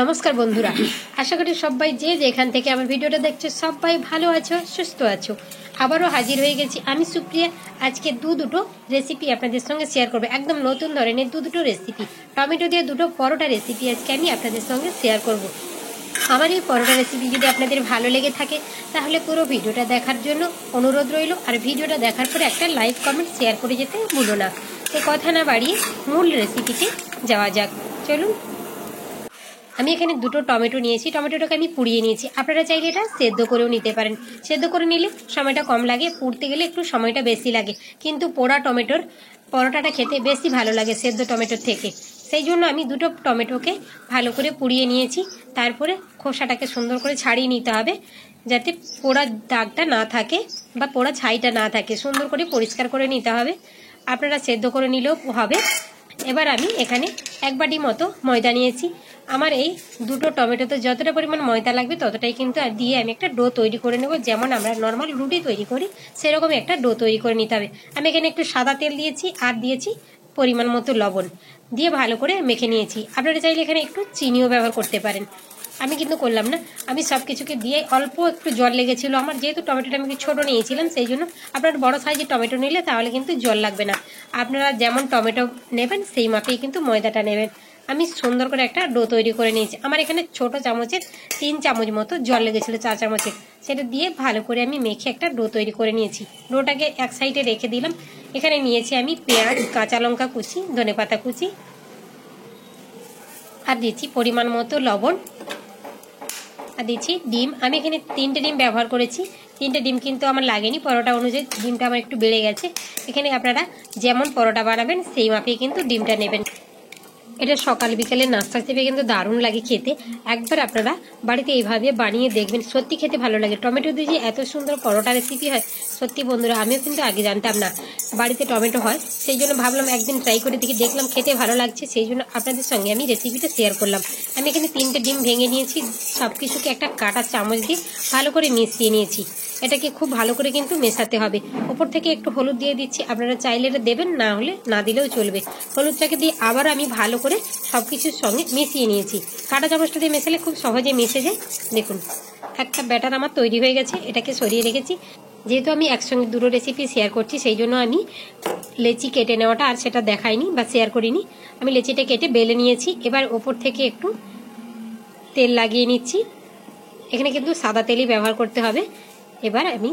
নমস্কার বন্ধুরা, আশা করি সবাই যে যেখান থেকে আমার ভিডিওটা দেখছো সবাই ভালো আছো, সুস্থ আছো। আবারও হাজির হয়ে গেছি আমি সুপ্রিয়া। আজকে দুটো রেসিপি আপনাদের সঙ্গে শেয়ার করবো, একদম নতুন ধরনের দুটো রেসিপি। টমেটো দিয়ে দুটো পরোটা রেসিপি আজকে আমি আপনাদের সঙ্গে শেয়ার করব। আমার এই পরোটা রেসিপি যদি আপনাদের ভালো লেগে থাকে তাহলে পুরো ভিডিওটা দেখার জন্য অনুরোধ রইল। আর ভিডিওটা দেখার পরে একটা লাইক কমেন্ট শেয়ার করে যেতে ভুলো না। তো কথা না বাড়িয়ে মূল রেসিপিতে যাওয়া যাক, চলুন। আমি এখানে দুটো টমেটো নিয়েছি, টমেটোটাকে আমি পুড়িয়ে নিয়েছি। আপনারা চাইলে এটা সেদ্ধ করেও নিতে পারেন। সেদ্ধ করে নিলে সময়টা কম লাগে, পুড়তে গেলে একটু সময়টা বেশি লাগে, কিন্তু পোড়া টমেটোর পরোটাটা খেতে বেশি ভালো লাগে সেদ্ধ টমেটোর থেকে। সেই জন্য আমি দুটো টমেটোকে ভালো করে পুড়িয়ে নিয়েছি। তারপরে খোসাটাকে সুন্দর করে ছাড়িয়ে নিতে হবে, যাতে পোড়া দাগটা না থাকে বা পোড়া ছাইটা না থাকে। সুন্দর করে পরিষ্কার করে নিতে হবে। আপনারা সেদ্ধ করে নিলেও হবে। এবার আমি এখানে 1 বাটি মতো ময়দা নিয়েছি। আমার এই দুটো টমেটোতে যতটা পরিমাণ ময়দা লাগবে ততটাই কিন্তু দিয়ে আমি একটা ডো তৈরি করে নেব। যেমন আমরা নর্মাল রুটি তৈরি করি সেরকম একটা ডো তৈরি করে নিতে হবে। আমি এখানে একটু সাদা তেল দিয়েছি আর দিয়েছি পরিমাণ মতো লবণ, দিয়ে ভালো করে মেখে নিয়েছি। আপনারা চাইলে এখানে একটু চিনিও ব্যবহার করতে পারেন, আমি কিন্তু করলাম না। আমি সব কিছুকে দিয়ে অল্প একটু জল লেগেছিল আমার, যেহেতু টমেটোটা আমি ছোটো নিয়েছিলাম সেই জন্য। আপনারা বড় সাইজের টমেটো নিলে তাহলে কিন্তু জল লাগবে না। আপনারা যেমন টমেটো নেবেন সেই মাপেই কিন্তু ময়দাটা নেবেন। আমি সুন্দর করে একটা ডো তৈরি করে নিয়েছি। আমার এখানে ছোট চামচের 3 চামচ মতো জল লেগেছিলো, 4 চামচের। সেটা দিয়ে ভালো করে আমি মেখে একটা ডো তৈরি করে নিয়েছি। ডোটাকে এক সাইডে রেখে দিলাম। এখানে নিয়েছি আমি পেঁয়াজ, কাঁচা লঙ্কা কুচি, ধনেপাতা কুচি, আর দিচ্ছি পরিমাণ মতো লবণ, আর দিচ্ছি ডিম। আমি এখানে 3টে ডিম ব্যবহার করেছি। 3টে ডিম কিন্তু আমার লাগেনি, পরোটা অনুযায়ী ডিমটা আমার একটু বেড়ে গেছে। এখানে আপনারা যেমন পরোটা বানাবেন সেই মাপেই কিন্তু ডিমটা নেবেন। এটা সকাল বিকালে নাস্তা হিসেবে কিন্তু দারুণ লাগে খেতে। একবার আপনারা বাড়িতে এইভাবে বানিয়ে দেখবেন, সত্যি খেতে ভালো লাগে। টমেটো দিয়ে যে এত সুন্দর পরোটা রেসিপি হয়, সত্যি বন্ধুরা আমিও কিন্তু আগে জানতাম না বাড়িতে টমেটো হয়। সেই জন্য ভাবলাম একদিন ট্রাই করে দেখি, দেখলাম খেতে ভালো লাগছে, সেই জন্য আপনাদের সঙ্গে আমি রেসিপিটা শেয়ার করলাম। আমি এখানে 3টে ডিম ভেঙে নিয়েছি, সব কিছুকে একটা কাঁটা চামচ দিয়ে ভালো করে মিশিয়ে নিয়েছি। এটাকে খুব ভালো করে কিন্তু মেশাতে হবে। ওপর থেকে একটু হলুদ দিয়ে দিচ্ছি, আপনারা চাইলে এটা দেবেন, না হলে না দিলেও চলবে। হলুদটাকে দিয়ে আবার আমি ভালো করে সব কিছুর সঙ্গে মিশিয়ে নিয়েছি। কাঁটা চামচটা দিয়ে মেশালে খুব সহজে মিশে যায়। দেখুন একটা ব্যাটার আমার তৈরি হয়ে গেছে, এটাকে সরিয়ে রেখেছি। যেহেতু আমি একসঙ্গে দুটো রেসিপি শেয়ার করছি সেই জন্য আমি লেচি কেটে নেওয়াটা আর সেটা দেখাইনি বা শেয়ার করিনি। আমি লেচিটা কেটে বেলে নিয়েছি। এবার ওপর থেকে একটু তেল লাগিয়ে নিচ্ছি। এখানে কিন্তু সাদা তেলই ব্যবহার করতে হবে। এবার আমি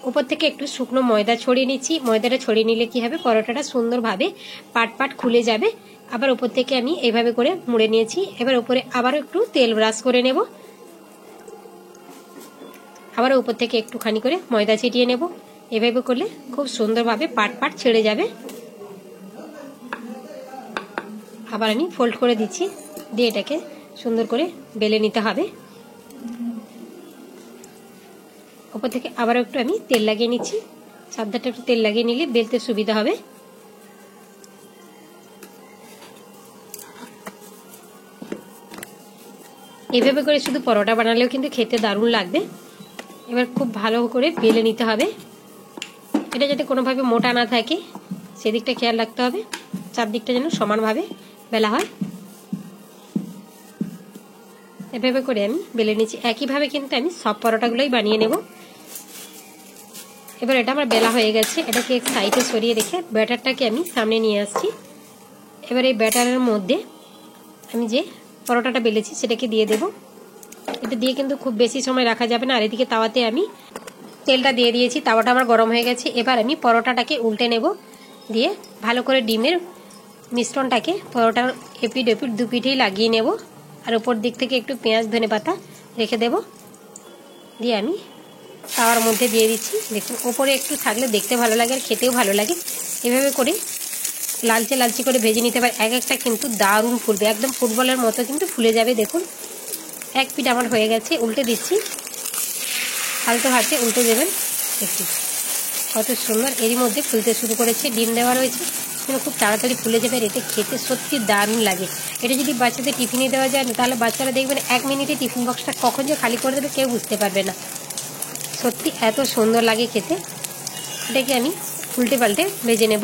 উপর থেকে একটু শুকনো ময়দা ছড়িয়ে নিচ্ছি। ময়দাটা ছড়িয়ে নিলে কি হবে, পরোটাটা সুন্দরভাবে পাট পাট খুলে যাবে। আবার উপর থেকে আমি এইভাবে করে মুড়ে নিয়েছি। এবার উপরে আবারও একটু তেল ব্রাশ করে নেব। আবারও উপর থেকে একটুখানি করে ময়দা ছিটিয়ে নেব। এভাবে করলে খুব সুন্দরভাবে পাট পাট ছেড়ে যাবে। আবার আমি ফোল্ড করে দিচ্ছি, দিয়ে এটাকে সুন্দর করে বেলে নিতে হবে। উপর থেকে আবারও একটু আমি তেল লাগিয়ে নিচ্ছি। সাবধানটা একটু তেল লাগিয়ে নিলে বেলতে সুবিধা হবে। এইভাবে করে শুধু পরোটা বানালেও কিন্তু খেতে দারুণ লাগবে। এবার খুব ভালো করে বেলে নিতে হবে। এটা যাতে কোনোভাবে মোটা না থাকে সেদিকটা খেয়াল রাখতে হবে। চারদিকটা যেন সমানভাবে বেলা হয়। এভাবে করে আমি বেলে নিচ্ছি। একইভাবে কিন্তু আমি সব পরোটাগুলোই বানিয়ে নেব। এবার এটা আমার বেলা হয়ে গেছে, এটাকে এক সাইডে সরিয়ে রেখে ব্যাটারটাকে আমি সামনে নিয়ে আসছি। এবার এই ব্যাটারের মধ্যে আমি যে পরোটাটা বেলেছি সেটাকে দিয়ে দেব। এটা দিয়ে কিন্তু খুব বেশি সময় রাখা যাবে না। আর এদিকে তাওয়াতে আমি তেলটা দিয়ে দিয়েছি, তাওয়াটা আমার গরম হয়ে গেছে। এবার আমি পরোটাটাকে উল্টে নেব, দিয়ে ভালো করে ডিমের মিশ্রণটাকে পরোটার এপিট এপিট দুপিঠেই লাগিয়ে নেব। আর উপর দিক থেকে একটু পেঁয়াজ ধনেপাতা রেখে দেব, দিয়ে আমি তাওয়ার মধ্যে দিয়ে দিচ্ছি। দেখুন ওপরে একটু থাকলে দেখতে ভালো লাগে আর খেতেও ভালো লাগে। এভাবে করে লালচে লালচে করে ভেজে নিতে পারে। এক একটা কিন্তু দারুণ ফুলবে, একদম ফুটবলের মতো কিন্তু ফুলে যাবে। দেখুন এক পিঠ আমার হয়ে গেছে, উল্টে দিচ্ছি। হালকা হাতে উল্টে দেবেন। দেখুন কত সুন্দর এরই মধ্যে ফুলতে শুরু করেছে। ডিম দেওয়া রয়েছে, কিন্তু খুব তাড়াতাড়ি ফুলে যাবে। আর এতে খেতে সত্যি দারুণ লাগে। এটা যদি বাচ্চাদের টিফিনে দেওয়া যায় তাহলে বাচ্চারা দেখবেন 1 মিনিটে টিফিন বক্সটা কখন যে খালি করে দেবে কেউ বুঝতে পারবে না। সত্যি এত সুন্দর লাগে খেতে। এটাকে আমি উল্টে পাল্টে ভেজে নেব।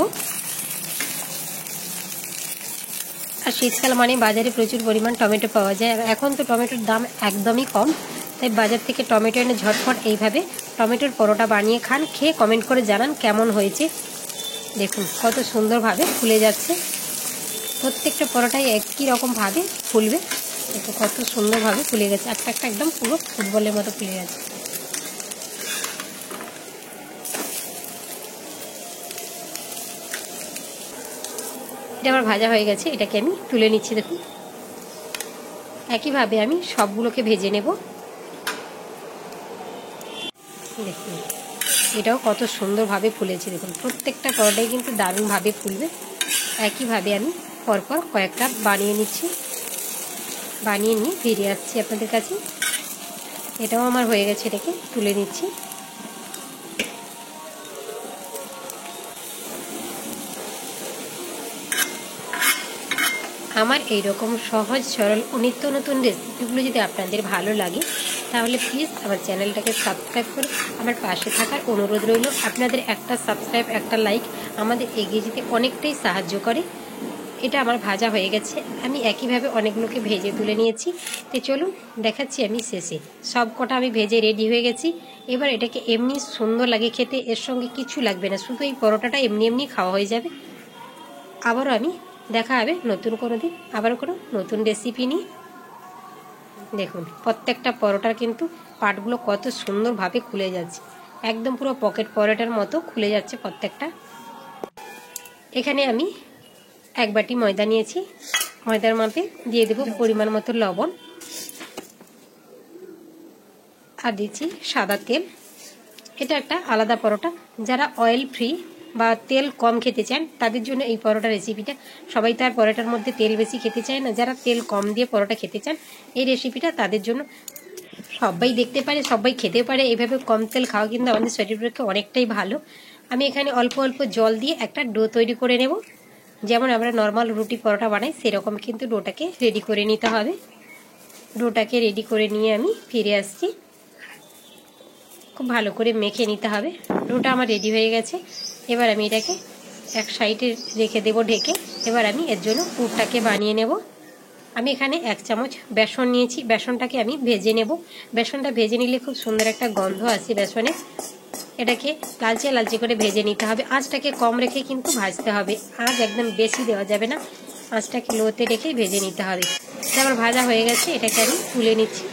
আর শীতকাল মানে বাজারে প্রচুর পরিমাণ টমেটো পাওয়া যায়। এখন তো টমেটোর দাম একদমই কম, তাই বাজার থেকে টমেটো এনে ঝটফট এইভাবে টমেটোর পরোটা বানিয়ে খান। খেয়ে কমেন্ট করে জানান কেমন হয়েছে। দেখুন কত সুন্দরভাবে ফুলে যাচ্ছে, প্রত্যেকটা পরোটাই একই রকমভাবে ফুলবে। দেখুন কত সুন্দরভাবে ফুলে গেছে, একটা একটা একদম পুরো ফুটবলের মতো ফুলে গেছে। এটা আমার ভাজা হয়ে গেছে, এটাকে আমি তুলে নিচ্ছি। দেখুন একইভাবে আমি সবগুলোকে ভেজে নেব। দেখুন এটাও কত সুন্দরভাবে ফুলেছে। দেখুন প্রত্যেকটা পরোটাই কিন্তু দারুণভাবে ফুলবে। একইভাবে আমি পরপর কয়েকটা বানিয়ে নিচ্ছি, বানিয়ে নিয়ে ফিরে আসছি আপনাদের কাছে। এটাও আমার হয়ে গেছে, এটাকে তুলে নিচ্ছি। আমার এইরকম সহজ সরল ও নিত্য নতুন রেসিপিগুলো যদি আপনাদের ভালো লাগে তাহলে প্লিজ আমার চ্যানেলটাকে সাবস্ক্রাইব করে আমার পাশে থাকার অনুরোধ রইল। আপনাদের একটা সাবস্ক্রাইব, একটা লাইক আমাদের এগিয়ে যেতে অনেকটাই সাহায্য করে। এটা আমার ভাজা হয়ে গেছে, আমি একইভাবে অনেকগুলোকে ভেজে তুলে নিয়েছি। তো চলুন দেখাচ্ছি আমি শেষে। সব কটা আমি ভেজে রেডি হয়ে গেছি। এবার এটাকে এমনি সুন্দর লাগে খেতে, এর সঙ্গে কিছু লাগবে না, শুধু এই পরোটাটা এমনি এমনি খাওয়া হয়ে যাবে। আবারও আমি দেখা হবে নতুন কোনো দিন আবার কোনো নতুন রেসিপি নিয়ে। দেখুন প্রত্যেকটা পরোটার কিন্তু পাটগুলো কত সুন্দরভাবে খুলে যাচ্ছে, একদম পুরো পকেট পরোটার মতো খুলে যাচ্ছে প্রত্যেকটা। এখানে আমি এক বাটি ময়দা নিয়েছি, ময়দার মাপে দিয়ে দেব পরিমাণ মতো লবণ, আর দিচ্ছি সাদা তেল। এটা একটা আলাদা পরোটা, যারা অয়েল ফ্রি বা তেল কম খেতে চান তাদের জন্য এই পরোটা রেসিপিটা। সবাই তার পরোটার মধ্যে তেল বেশি খেতে চায় না, যারা তেল কম দিয়ে পরোটা খেতে চান এই রেসিপিটা তাদের জন্য। সবাই দেখতে পারে, সবাই খেতে পারে, এইভাবে কম তেল খাওয়া কিন্তু আমাদের শরীরের পক্ষে অনেকটাই ভালো। আমি এখানে অল্প অল্প জল দিয়ে একটা ডো তৈরি করে নেব, যেমন আমরা নর্মাল রুটি পরোটা বানাই সেরকম কিন্তু ডোটাকে রেডি করে নিতে হবে। ডোটাকে রেডি করে নিয়ে আমি ফিরে আসছি। খুব ভালো করে মেখে নিতে হবে। ডোটা আমার রেডি হয়ে গেছে, এবার আমি এটাকে এক সাইডে রেখে দেব ঢেকে। এবার আমি এর জন্য পুরটাকে বানিয়ে নেব। আমি এখানে 1 চামচ বেসন নিয়েছি, বেসনটাকে আমি ভেজে নেব। বেসনটা ভেজে নিলে খুব সুন্দর একটা গন্ধ আসে বেসনে। এটাকে লালচে লালচে করে ভেজে নিতে হবে, আঁচটাকে কম রেখে কিন্তু ভাজতে হবে, আঁচ একদম বেশি দেওয়া যাবে না, আঁচটাকে লোতে রেখে ভেজে নিতে হবে। এটা আমার ভাজা হয়ে গেছে, এটাকে আমি তুলে নিচ্ছি।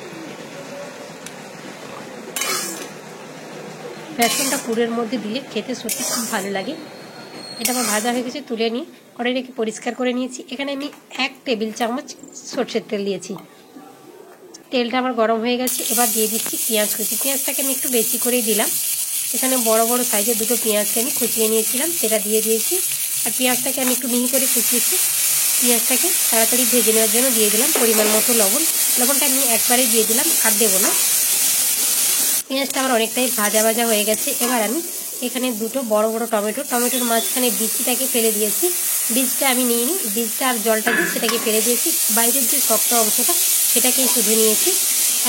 বেসনটা পুরের মধ্যে দিলে খেতে সত্যি খুব ভালো লাগে। এটা আমার ভাজা হয়ে গেছে, তুলে নিয়ে কড়াইটাকে পরিষ্কার করে নিয়েছি। এখানে আমি 1 টেবিল চামচ সরষের তেল দিয়েছি। তেলটা আমার গরম হয়ে গেছে, এবার দিয়ে দিচ্ছি পেঁয়াজ কুচি। পেঁয়াজটাকে আমি একটু বেশি করেই দিলাম। এখানে বড় বড় সাইজের 2টো পেঁয়াজকে আমি কুচিয়ে নিয়েছিলাম, সেটা দিয়ে দিয়েছি। আর পেঁয়াজটাকে আমি একটু মিহি করে কুচিয়েছি। পেঁয়াজটাকে তাড়াতাড়ি ভেজে নেওয়ার জন্য দিয়ে দিলাম পরিমাণ মতো লবণ। লবণটা আমি একবারেই দিয়ে দিলাম, আর দেবো না। পেঁয়াজটা আমার অনেকটাই ভাজা ভাজা হয়ে গেছে। এবার আমি এখানে 2টো বড় বড় টমেটোর মাঝখানে বীজটাকে ফেলে দিয়েছি। বীজটা আমি নিইনি, বীজটা আর জলটা দিয়ে সেটাকে ফেলে দিয়েছি। বাইরের যে শক্ত অংশটা সেটাকেই শুধু নিয়েছি,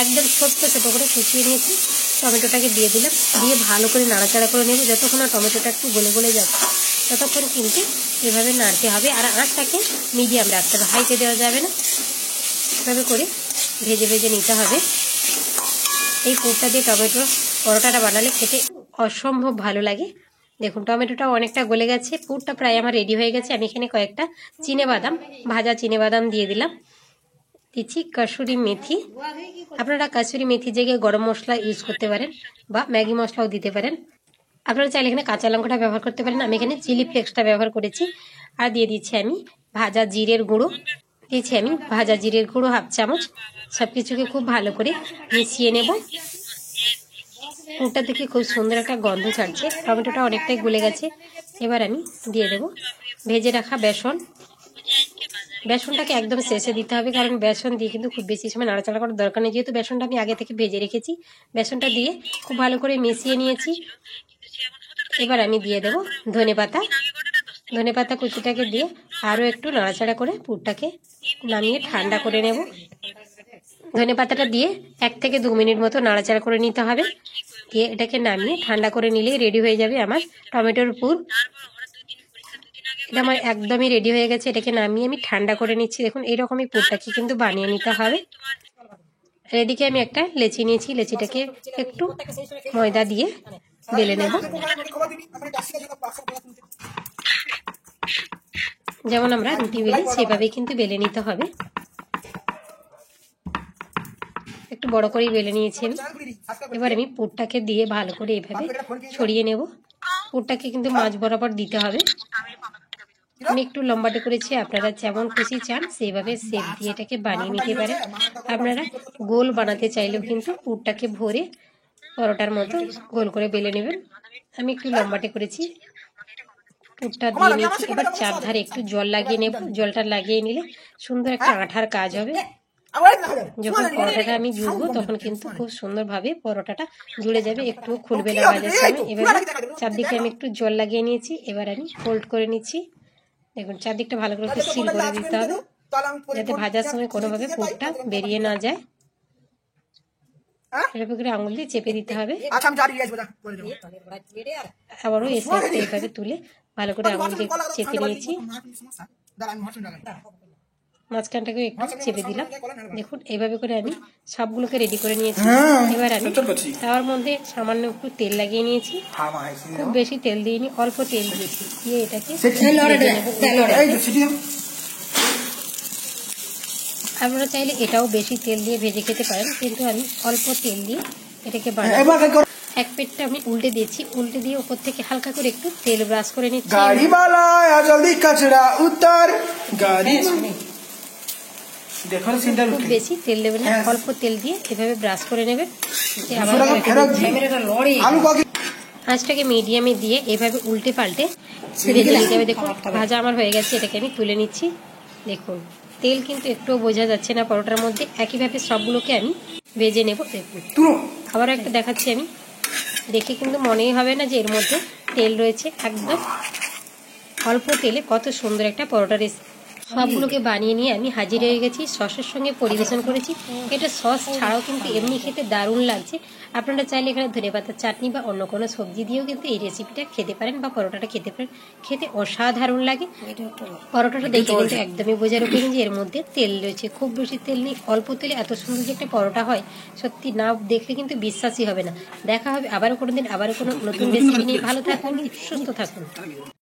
একদম ছোট্ট ছোটো করে কুচিয়ে নিয়েছি। টমেটোটাকে দিয়ে দিলাম, দিয়ে ভালো করে নাড়াচাড়া করে নেব। যতক্ষণ না টমেটোটা একটু গলে গলে যাচ্ছে ততক্ষণ কিন্তু এভাবে নাড়তে হবে। আর আঁচটাকে মিডিয়াম রাখতে হবে, হাইতে দেওয়া যাবে না। এভাবে করে ভেজে ভেজে নিতে হবে। এই পুরটা দিয়ে টমেটো পরোটাটা বানালে খেতে অসম্ভব ভালো লাগে। দেখুন টমেটোটাও অনেকটা গলে গেছে, পুরটা প্রায় আমার রেডি হয়ে গেছে। আমি এখানে কয়েকটা চিনেবাদাম, ভাজা চিনেবাদাম দিয়ে দিলাম। দিচ্ছি কাসুরি মেথি। আপনারা কাসুরি মেথির জায়গায় গরম মশলা ইউজ করতে পারেন বা ম্যাগি মশলাও দিতে পারেন। আপনারা চাইলে এখানে কাঁচা লঙ্কাটা ব্যবহার করতে পারেন, আমি এখানে চিলি ফ্লেক্সটা ব্যবহার করেছি। আর দিয়ে দিচ্ছি আমি ভাজা জিরের গুঁড়ো, দিয়েছি আমি ভাজা জিরের গুঁড়ো 1/2 চামচ। সব কিছুকে খুব ভালো করে মিশিয়ে নেব। পুরটা থেকে খুব সুন্দর একটা গন্ধ ছাড়ছে, টমেটোটা অনেকটাই গলে গেছে। এবার আমি দিয়ে দেব ভেজে রাখা বেসন। বেসনটাকে একদম শেষে দিতে হবে, কারণ বেসন দিয়ে কিন্তু খুব বেশি সময় নাড়াচাড়া করার দরকার নেই, যেহেতু বেসনটা আমি আগে থেকে ভেজে রেখেছি। বেসনটা দিয়ে খুব ভালো করে মিশিয়ে নিয়েছি। এবার আমি দিয়ে দেব ধনেপাতা কুচিটাকে দিয়ে আরও একটু নাড়াচাড়া করে পুরটাকে নামিয়ে ঠান্ডা করে নেব। ধনেপাতাটা দিয়ে 1 থেকে 2 মিনিট মতো নাড়াচাড়া করে নিতে হবে, দিয়ে এটাকে নামিয়ে ঠান্ডা করে নিলেই রেডি হয়ে যাবে আমার টমেটোর পুর। এটা আমার একদমই রেডি হয়ে গেছে। এটাকে নামিয়ে আমি ঠান্ডা করে নিচ্ছি। দেখুন এইরকমই পুরটাকে কিন্তু বানিয়ে নিতে হবে। এদিকে আমি একটা লেচি নিয়েছি, লেচিটাকে একটু ময়দা দিয়ে বেলে নেব। যেমন আমরা রুটি বেলি সেভাবেই কিন্তু বেলে নিতে হবে। একটু বড় করেই বেলে নিয়েছি আমি। এবার আমি পুরটাকে দিয়ে ভালো করে এইভাবে ছড়িয়ে নেব। পুরটাকে কিন্তু মাঝ বরাবর দিতে হবে। আমি একটু লম্বাটে করেছি, আপনারা যেমন খুশি চান সেইভাবে শেপ দিয়ে এটাকে বানিয়ে নিতে পারেন। আপনারা গোল বানাতে চাইলেও কিন্তু পুরটাকে ভরে পরোটার মতো গোল করে বেলে নেবেন। আমি একটু লম্বাটে করেছি, পুরটা দিয়ে নিয়েছি। এবার চারধারে একটু জল লাগিয়ে নেব। জলটা লাগিয়ে নিলে সুন্দর একটা আঠার কাজ হবে। যখন পরোটাটা আমি জুড়বো তখন কিন্তু খুব সুন্দরভাবে পরোটাটা জুড়ে যাবে, একটু খুলবে না ভাজার সময়। এবার চারদিকে আমি একটু জল লাগিয়ে নিয়েছি। এবার আমি ফোল্ড করে নিচ্ছি। দেখুন চারদিকটা ভালো করে একটু সিল করে দিতে হবে, যাতে ভাজার সময় কোনোভাবে পুরটা বেরিয়ে না যায়। এরকম করে আঙুল দিয়ে চেপে দিতে হবে। আবারও এই সাইডটা এইভাবে তুলে ভালো করে আঙুল দিয়ে চেপে নিয়েছি। মাঝখানটাকে একটু চেপে দিলাম। দেখুন এইভাবে করে আমি সবগুলোকে রেডি করে নিয়েছি। এবার আমি তার মধ্যে সামান্য একটু তেল লাগিয়ে নিয়েছি। খুব বেশি তেল দিইনি, অল্প তেল দিয়েছি। দিয়ে এটাকে আপনারা চাইলে এটাও বেশি তেল দিয়ে ভেজে খেতে পারেন, কিন্তু আমি অল্প তেল দিয়ে এটাকে বানাবো। এক পেটটা আমি উল্টে দিয়েছি, উল্টে দিয়ে উপর থেকে হালকা করে একটু তেল ব্রাশ করে নিচ্ছি। খুব বেশি তেল দেবেন না, অল্প তেল দিয়ে এভাবে ব্রাশ করে নেবেন। আঁচটাকে মিডিয়ামে দিয়ে এভাবে উল্টে পাল্টে ভেজে নিতে হবে। দেখুন ভাজা আমার হয়ে গেছে, এটাকে আমি তুলে নিচ্ছি। দেখুন তেল কিন্তু একটুও বোঝা যাচ্ছে না পরোটার মধ্যে। একইভাবে সবগুলোকে আমি ভেজে নেব। দেখুন আবারও একটা দেখাচ্ছি আমি, দেখে কিন্তু মনেই হবে না যে এর মধ্যে তেল রয়েছে। একদম অল্প তেলে কত সুন্দর একটা পরোটা রেসিপি। সবগুলোকে বানিয়ে নিয়ে আমি হাজির হয়ে গেছি। সসের সঙ্গে পরিবেশন করেছি। এটা সস ছাড়াও কিন্তু এমনি খেতে দারুণ লাগছে। আপনারা চাইলে এখানে ধনেপাতার চাটনি বা অন্য কোনো সবজি দিয়েও কিন্তু এই রেসিপিটা খেতে পারেন বা পরোটাটা খেতে পারেন। খেতে অসাধারণ লাগে। পরোটাটা দেখে কিন্তু একদমই বোঝার উপরে যে এর মধ্যে তেল রয়েছে। খুব বেশি তেল নেই, অল্প তেলে এত সুন্দর যে একটা পরোটা হয় সত্যি না দেখলে কিন্তু বিশ্বাসই হবে না। দেখা হবে আবারও কোনো দিন, আবারও কোনো নতুন রেসিপি নিয়ে। ভালো থাকুন, সুস্থ থাকুন।